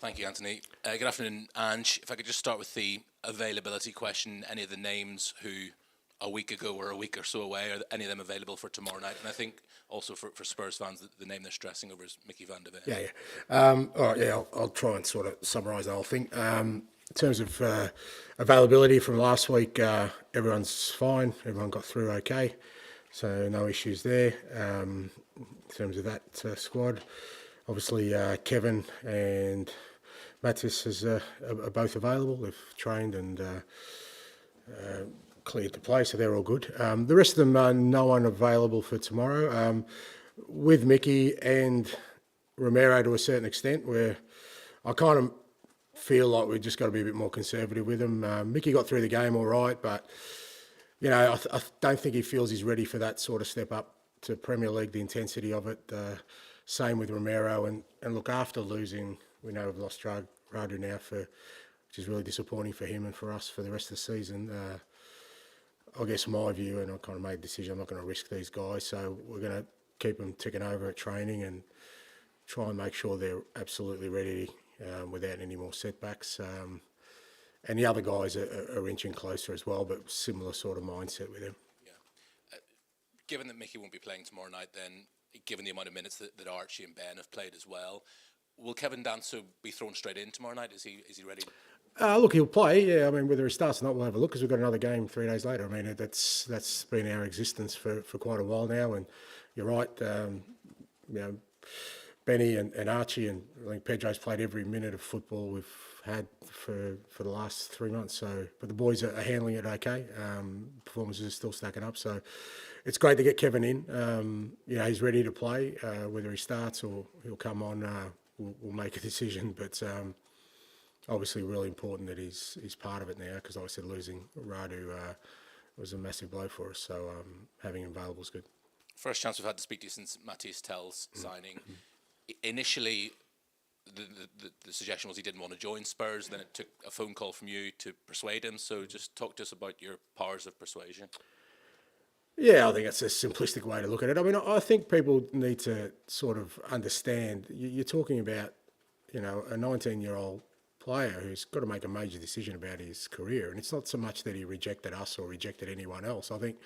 Thank you, Anthony. Good afternoon, Ange. If I could just start with the availability question, any of the names who a week ago were a week or so away, are any of them available for tomorrow night? And I think also for Spurs fans, the name they're stressing over is Mickey van der Ven. Yeah. All right, yeah, I'll try and sort of summarise the whole thing. In terms of availability from last week, everyone's fine. Everyone got through okay. So no issues there in terms of that squad. Obviously, Kevin and Matis are both available. They've trained and cleared to play, so they're all good. The rest of them are no one available for tomorrow. With Mickey and Romero to a certain extent, where I kind of feel like we've just got to be a bit more conservative with him. Mickey got through the game all right, but you know, I don't think he feels he's ready for that sort of step up to Premier League, the intensity of it. Same with Romero, and look, after losing, we know we've lost Radu now, which is really disappointing for him and for us for the rest of the season. I guess my view, and I kind of made the decision, I'm not going to risk these guys, so we're going to keep them ticking over at training and try and make sure they're absolutely ready without any more setbacks. And the other guys are inching closer as well, but similar sort of mindset with them. Yeah. Given that Mickey won't be playing tomorrow night, then given the amount of minutes that Archie and Ben have played as well, will Kevin Danso be thrown straight in tomorrow night? Is he ready? Look, he'll play. Yeah, I mean, whether he starts or not, we'll have a look because we've got another game 3 days later. I mean, that's been our existence for quite a while now. And you're right. You know, Benny and Archie and I think Pedro's played every minute of football we've had for the last 3 months. So, but the boys are handling it okay. Performances are still stacking up. So, it's great to get Kevin in. You know, he's ready to play. Whether he starts or he'll come on, we'll make a decision. But obviously, really important that he's part of it now because, like I said, losing Radu was a massive blow for us. So having him available is good. First chance we've had to speak to you since Matthias Tell's signing. Initially, the suggestion was he didn't want to join Spurs. Then it took a phone call from you to persuade him. So just talk to us about your powers of persuasion. Yeah, I think that's a simplistic way to look at it. I mean, I think people need to sort of understand. You're talking about, you know, a 19-year-old player who's got to make a major decision about his career. And it's not so much that he rejected us or rejected anyone else. I think,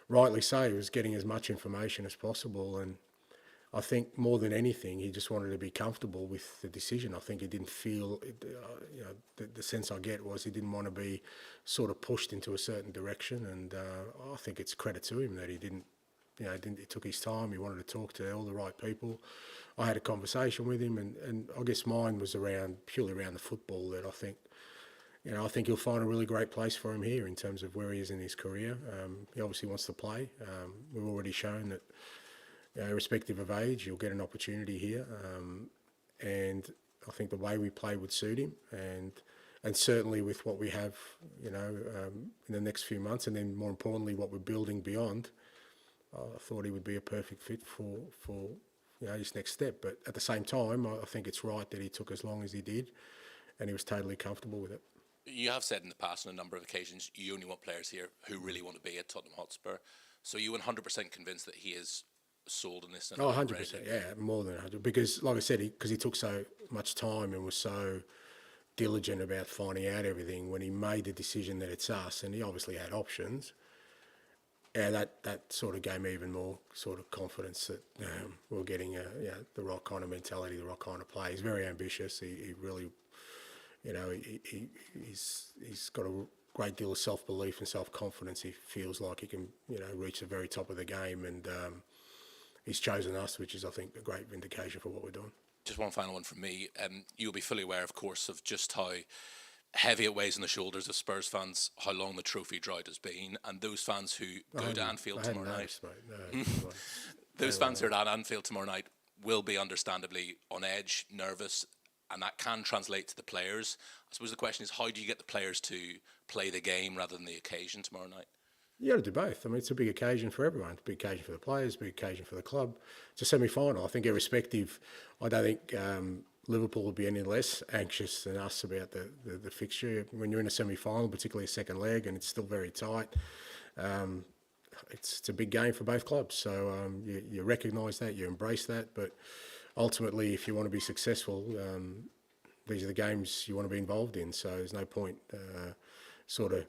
rightly so, he was getting as much information as possible. And I think more than anything, he just wanted to be comfortable with the decision. I think he didn't feel, you know, the sense I get was he didn't want to be sort of pushed into a certain direction. And I think it's credit to him that he didn't, you know, he took his time. He wanted to talk to all the right people. I had a conversation with him, and I guess mine was purely around the football. That I think, you know, I think he'll find a really great place for him here in terms of where he is in his career. He obviously wants to play. We've already shown that. Irrespective of age, you'll get an opportunity here, and I think the way we play would suit him, and certainly with what we have, you know, in the next few months, and then more importantly, what we're building beyond, I thought he would be a perfect fit for you know, his next step. But at the same time, I think it's right that he took as long as he did, and he was totally comfortable with it. You have said in the past on a number of occasions you only want players here who really want to be at Tottenham Hotspur. So you 100% convinced that he is sold on this? 100%, yeah, more than 100. Because, like I said, because he took so much time and was so diligent about finding out everything, when he made the decision that it's us, and he obviously had options, yeah, that sort of gave me even more sort of confidence that we're getting the right kind of mentality, the right kind of play. He's very ambitious. He really, you know, he's got a great deal of self-belief and self-confidence. He feels like he can, you know, reach the very top of the game, and he's chosen us, which is, I think, a great vindication for what we're doing. Just one final one from me. You'll be fully aware, of course, of just how heavy it weighs on the shoulders of Spurs fans, how long the trophy drought has been, and those fans who go to Anfield tomorrow night. Those fans who are at Anfield tomorrow night will be understandably on edge, nervous, and that can translate to the players. I suppose the question is, how do you get the players to play the game rather than the occasion tomorrow night? You got to do both. I mean, it's a big occasion for everyone. It's a big occasion for the players, a big occasion for the club. It's a semi-final. I think irrespective, I don't think Liverpool will be any less anxious than us about the fixture. When you're in a semi-final, particularly a second leg, and it's still very tight, it's a big game for both clubs. So you recognise that, you embrace that, but ultimately, if you want to be successful, these are the games you want to be involved in. So there's no point sort of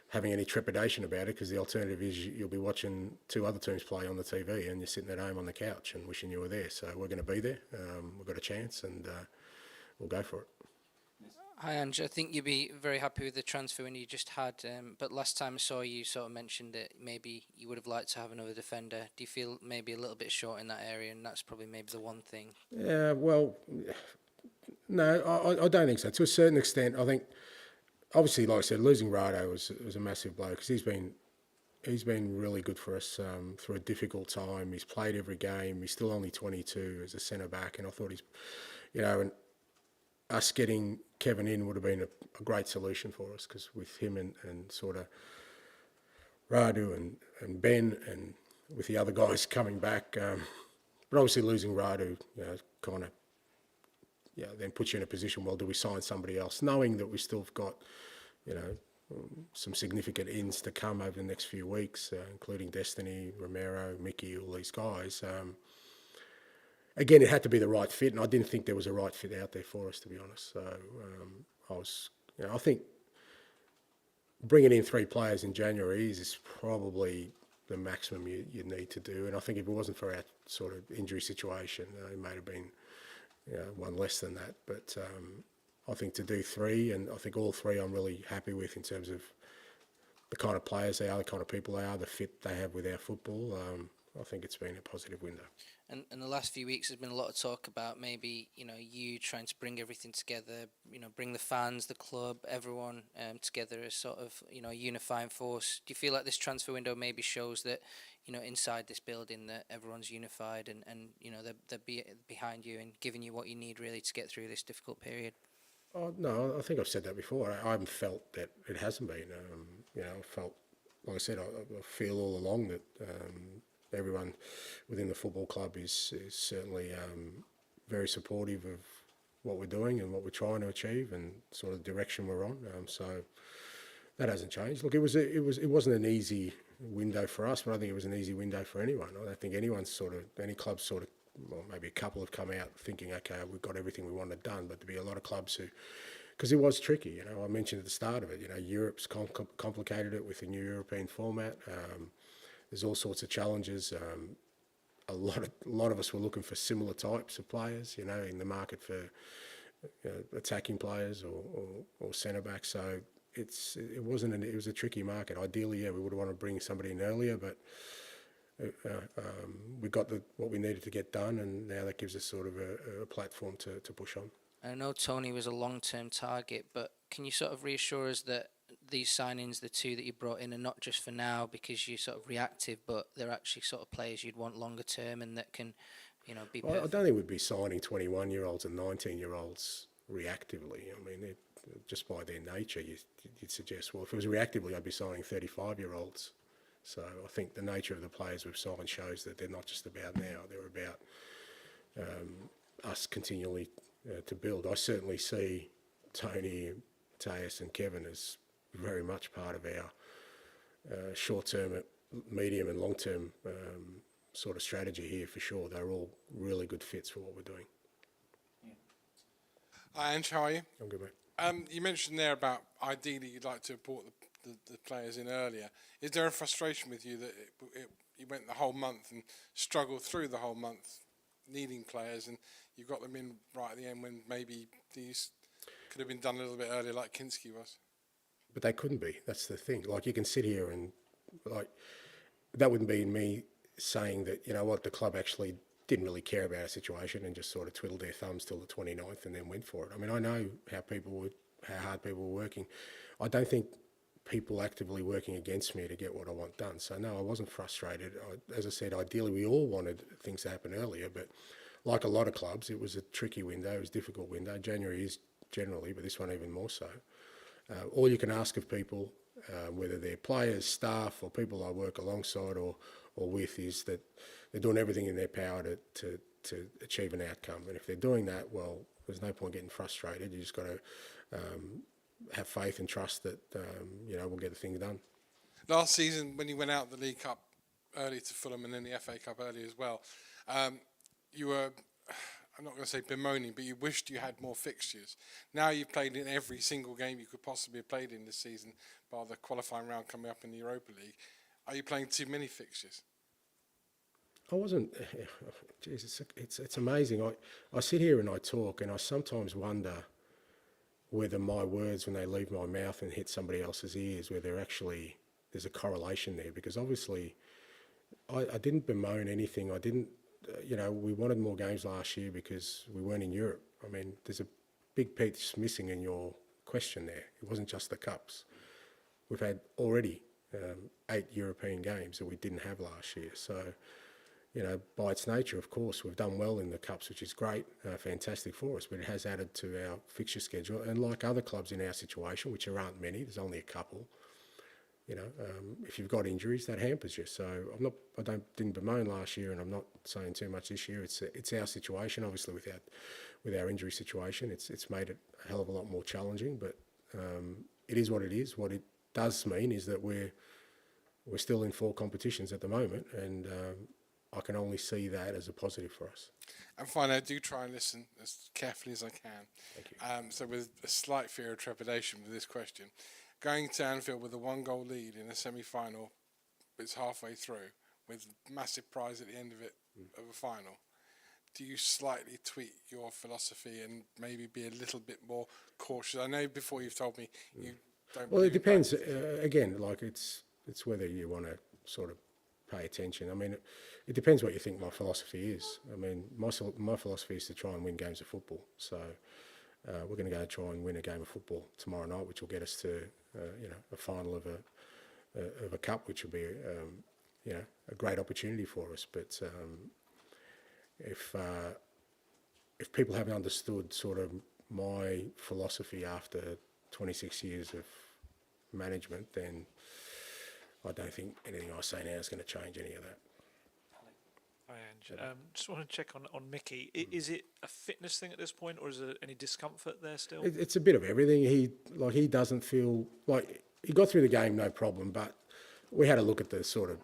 having any trepidation about it, because the alternative is you'll be watching two other teams play on the TV and you're sitting at home on the couch and wishing you were there. So we're going to be there. We've got a chance, and we'll go for it. Hi, Ange. I think you'd be very happy with the transfer when you just had, but last time I saw you sort of mentioned that maybe you would have liked to have another defender. Do you feel maybe a little bit short in that area, and that's probably maybe the one thing? Yeah, well, no, I don't think so. To a certain extent, I think, obviously, like I said, losing Rado was a massive blow, because he's been really good for us through a difficult time. He's played every game. He's still only 22 as a centre back, and I thought and us getting Kevin in would have been a great solution for us, because with him and sort of Radu and Ben, and with the other guys coming back, but obviously losing Radu, kind of, then puts you in a position, well, do we sign somebody else? Knowing that we still have got, some significant ins to come over the next few weeks, including Destiny, Romero, Mickey, all these guys. Again, it had to be the right fit, and I didn't think there was a right fit out there for us, to be honest. So I think bringing in 3 players in January is probably the maximum you need to do. And I think if it wasn't for our sort of injury situation, it may have been one less than that. But I think to do 3, and I think all 3 I'm really happy with in terms of the kind of players they are, the kind of people they are, the fit they have with our football. I think it's been a positive window. And the last few weeks there's been a lot of talk about maybe, you trying to bring everything together, bring the fans, the club, everyone together as sort of, a unifying force. Do you feel like this transfer window maybe shows that, inside this building that everyone's unified and they're behind you and giving you what you need really to get through this difficult period? Oh, no, I think I've said that before. I haven't felt that it hasn't been. I felt, like I said, I feel all along that everyone within the football club is certainly very supportive of what we're doing and what we're trying to achieve and sort of direction we're on. So that hasn't changed. Look, it wasn't an easy window for us, but I think it was an easy window for anyone. I don't think any club sort of, well, maybe a couple have come out thinking, okay, we've got everything we wanted done, but there'd be a lot of clubs who, because it was tricky. I mentioned at the start of it, Europe's complicated it with the new European format. There's all sorts of challenges. A lot of us were looking for similar types of players, in the market for attacking players or centre backs. So it was a tricky market. Ideally, we would have wanted to bring somebody in earlier, but we got what we needed to get done, and now that gives us sort of a platform to push on. I know Tony was a long-term target, but can you sort of reassure us that these signings, the 2 that you brought in, are not just for now because you're sort of reactive, but they're actually sort of players you'd want longer term and that can, be perfect? I don't think we'd be signing 21-year-olds and 19-year-olds reactively. I mean, just by their nature, you'd suggest, well, if it was reactively, I'd be signing 35-year-olds. So I think the nature of the players we've signed shows that they're not just about now, they're about us continually to build. I certainly see Tony, Teus and Kevin as very much part of our short-term, medium and long-term sort of strategy here for sure. They're all really good fits for what we're doing. Hi, Ange, how are you? I'm good, mate. You mentioned there about ideally you'd like to have brought the players in earlier. Is there a frustration with you that you went the whole month and struggled through the whole month needing players, and you got them in right at the end when maybe these could have been done a little bit earlier like Kinski was? But they couldn't be. That's the thing. Like, you can sit here and, that wouldn't be me saying that, the club actually didn't really care about our situation and just sort of twiddled their thumbs till the 29th and then went for it. I mean, I know how hard people were working. I don't think people actively working against me to get what I want done. So, no, I wasn't frustrated. As I said, ideally we all wanted things to happen earlier, but like a lot of clubs, it was a tricky window. It was a difficult window. January is generally, but this one even more so. All you can ask of people, whether they're players, staff, or people I work alongside or with, is that they're doing everything in their power to achieve an outcome. And if they're doing that, well, there's no point getting frustrated. You just got to have faith and trust that we'll get the thing done. Last season, when you went out the League Cup early to Fulham and then the FA Cup early as well, you were, I'm not going to say bemoaning, but you wished you had more fixtures. Now you've played in every single game you could possibly have played in this season, bar the qualifying round coming up in the Europa League. Are you playing too many fixtures? I wasn't. Jeez, it's amazing. I sit here and I talk, and I sometimes wonder whether my words, when they leave my mouth and hit somebody else's ears, whether there's a correlation there. Because obviously, I didn't bemoan anything. I didn't. We wanted more games last year because we weren't in Europe. I mean, there's a big piece missing in your question there. It wasn't just the cups. We've had already 8 European games that we didn't have last year. So, by its nature, of course, we've done well in the cups, which is great, fantastic for us, but it has added to our fixture schedule. And like other clubs in our situation, which there aren't many, there's only a couple, if you've got injuries, that hampers you. So didn't bemoan last year, and I'm not saying too much this year. It's our situation, obviously, with our injury situation. It's made it a hell of a lot more challenging, but it is what it is. What it does mean is that we're still in 4 competitions at the moment, and I can only see that as a positive for us. And finally, I do try and listen as carefully as I can. Thank you. So with a slight fear of trepidation with this question, going to Anfield with a 1-goal lead in a semi-final, it's halfway through, with massive prize at the end of it, of a final, do you slightly tweak your philosophy and maybe be a little bit more cautious? I know before you've told me you don't... Well, it depends. Again, like it's whether you want to sort of pay attention. I mean, it depends what you think my philosophy is. I mean, my philosophy is to try and win games of football. So we're going to go try and win a game of football tomorrow night, which will get us to a final of a cup, which will be a great opportunity for us. But if people haven't understood sort of my philosophy after 26 years of management, then I don't think anything I say now is going to change any of that. Hi, Ange. Just want to check on Mickey. Is it a fitness thing at this point, or is there any discomfort there still? It's a bit of everything. He doesn't feel like he got through the game no problem, but we had a look at the sort of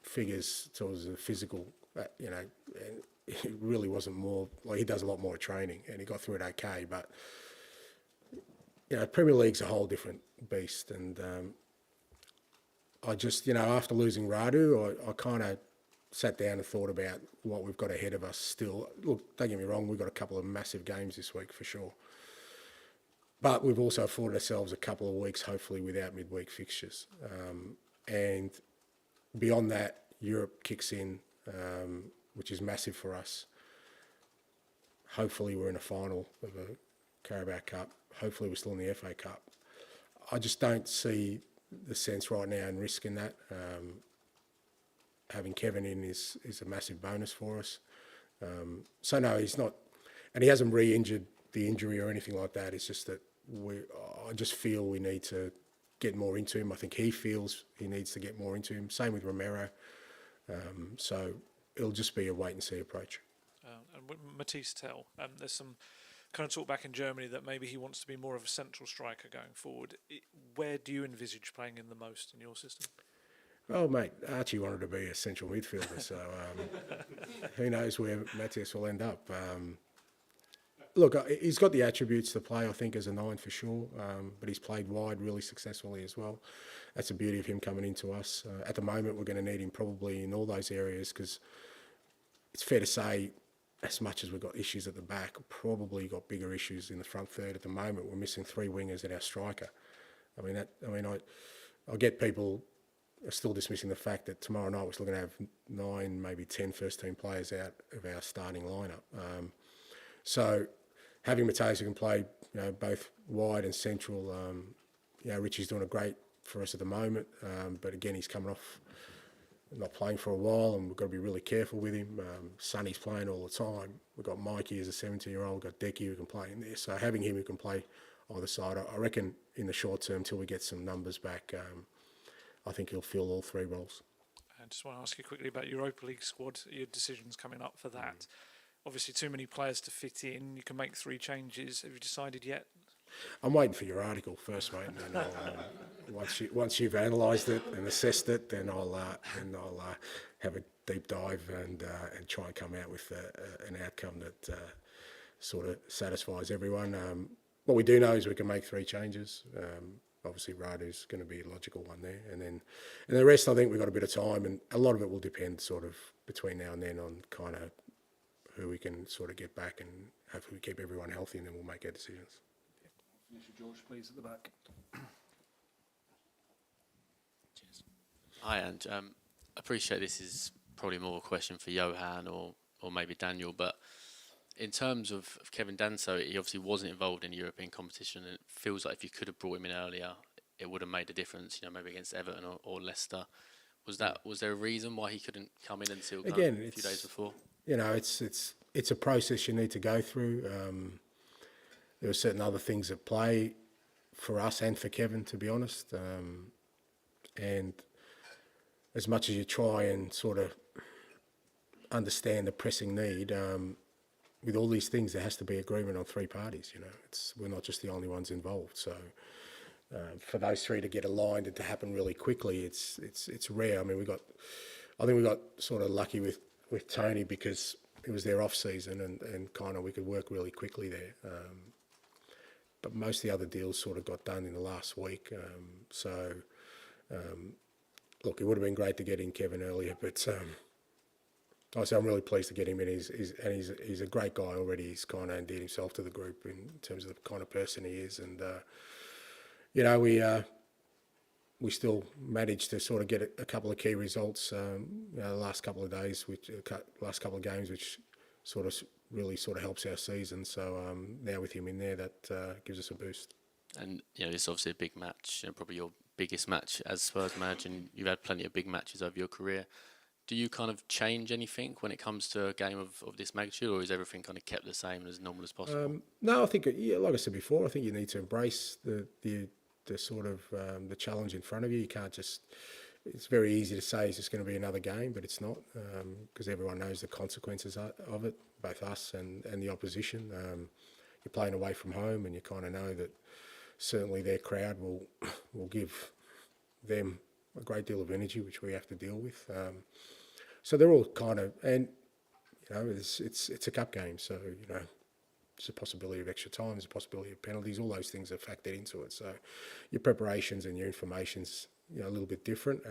figures towards the physical, and it really wasn't more like he does a lot more training, and he got through it okay. But Premier League's a whole different beast, and I just after losing Radu, I kind of sat down and thought about what we've got ahead of us still. Look, don't get me wrong, we've got a couple of massive games this week for sure. But we've also afforded ourselves a couple of weeks, hopefully, without midweek fixtures. And beyond that, Europe kicks in, which is massive for us. Hopefully we're in a final of a Carabao Cup. Hopefully we're still in the FA Cup. I just don't see the sense right now in risking that. Having Kevin in is a massive bonus for us. So no, he's not, and he hasn't re-injured the injury or anything like that. It's just that I just feel we need to get more into him. I think he feels he needs to get more into him. Same with Romero. So it'll just be a wait and see approach. And with Matisse Tell, there's some kind of talk back in Germany that maybe he wants to be more of a central striker going forward. Where do you envisage playing him the most in your system? Oh, mate, Archie wanted to be a central midfielder, so who knows where Matthias will end up. Look, he's got the attributes to play, I think, as a 9 for sure, but he's played wide really successfully as well. That's the beauty of him coming into us. At the moment, we're going to need him probably in all those areas because it's fair to say, as much as we've got issues at the back, probably got bigger issues in the front third at the moment. We're missing 3 wingers at our striker. I get people are still dismissing the fact that tomorrow night we're still going to have 9, maybe 10 first-team players out of our starting lineup. So having Matthäus who can play, both wide and central, Richie's doing a great for us at the moment. But again, he's coming off not playing for a while, and we've got to be really careful with him. Sonny's playing all the time. We've got Mikey as a 17-year-old, we've got Decky who can play in there. So having him who can play either side, I reckon in the short term, till we get some numbers back, I think he'll fill all 3 roles. I just want to ask you quickly about Europa League squad, your decisions coming up for that. Obviously, too many players to fit in. You can make 3 changes. Have you decided yet? I'm waiting for your article first, mate, and then once you've analysed it and assessed it, then I'll have a deep dive and try and come out with an outcome that sort of satisfies everyone. What we do know is we can make 3 changes. Obviously, Radu's going to be a logical one there, and the rest, I think we've got a bit of time, and a lot of it will depend sort of between now and then on kind of who we can sort of get back, and hopefully we keep everyone healthy, and then we'll make our decisions. Finish with George, please, at the back. Hi, Ange. Appreciate this is probably more a question for Johan or maybe Daniel, but in terms of Kevin Danso, he obviously wasn't involved in European competition, and it feels like if you could have brought him in earlier, it would have made a difference. You know, maybe against Everton or Leicester. Was there a reason why he couldn't come in until a few days before? You know, it's a process you need to go through. There are certain other things at play for us and for Kevin, to be honest. And as much as you try and sort of understand the pressing need, with all these things, there has to be agreement on 3 parties. You know, we're not just the only ones involved. So for those 3 to get aligned and to happen really quickly, it's rare. I mean, I think we got sort of lucky with Tony because it was their off season and kind of we could work really quickly there. But most of the other deals sort of got done in the last week. Look, it would have been great to get in Kevin earlier, but I'm really pleased to get him in. He's a great guy already. He's kind of endeared himself to the group in terms of the kind of person he is, and you know, we still managed to sort of get a couple of key results. You know, the last couple of days, last couple of games, which sort of really sort of helps our season. So now with him in there, that gives us a boost. And you know, it's obviously a big match. You know, probably your biggest match as Spurs manager. And you've had plenty of big matches over your career. Do you kind of change anything when it comes to a game of this magnitude, or is everything kind of kept the same and as normal as possible? No, I think, like I said before, I think you need to embrace the sort of the challenge in front of you. You can't just. It's very easy to say it's just going to be another game, but it's not, because everyone knows the consequences of it, both us and the opposition. You're playing away from home, and you kind of know that certainly their crowd will give them a great deal of energy, which we have to deal with. So they're all kind of, and you know, it's a cup game, so you know, there's a possibility of extra time, there's a possibility of penalties. All those things are factored into it. So your preparations and your information's, you know, a little bit different,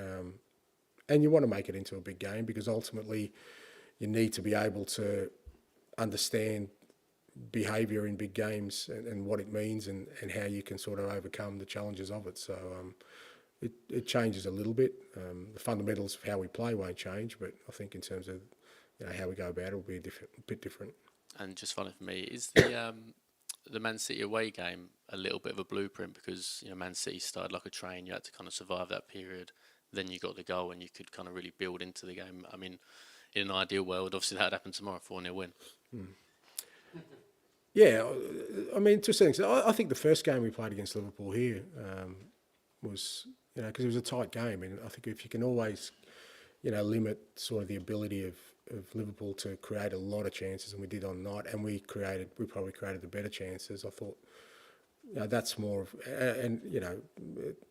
and you want to make it into a big game because ultimately you need to be able to understand behaviour in big games and what it means and how you can sort of overcome the challenges of it. So it changes a little bit. The fundamentals of how we play won't change, but I think in terms of, you know, how we go about it will be a bit different. And just finally for me, is the Man City away game a little bit of a blueprint because, you know, Man City started like a train, you had to kind of survive that period, then you got the goal and you could kind of really build into the game. I mean, in an ideal world, obviously that would happen tomorrow, 4-0 win. Yeah, I mean, to a certain extent, I think the first game we played against Liverpool here was, you know, because it was a tight game, and I think if you can always, you know, limit sort of the ability of Liverpool to create a lot of chances, and we did on night, and we probably created the better chances. I thought, you know, that's more of, and you know,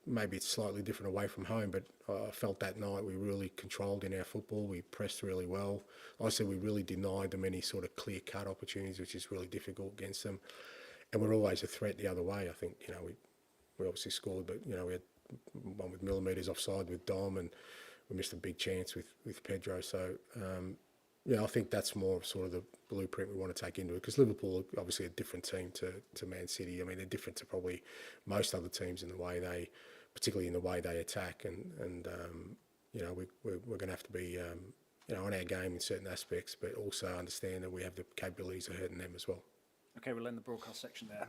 maybe it's slightly different away from home, but I felt that night we really controlled in our football. We pressed really well. Like I said, we really denied them any sort of clear-cut opportunities, which is really difficult against them. And we're always a threat the other way. I think, you know, we obviously scored, but you know, we had one with millimetres offside with Dom, and we missed a big chance with Pedro. So. Yeah, I think that's more of sort of the blueprint we want to take into it, because Liverpool are obviously a different team to Man City. I mean, they're different to probably most other teams in the way particularly in the way they attack, and you know, we're going to have to be you know, on our game in certain aspects, but also understand that we have the capabilities of hurting them as well. Okay, we'll end the broadcast section there.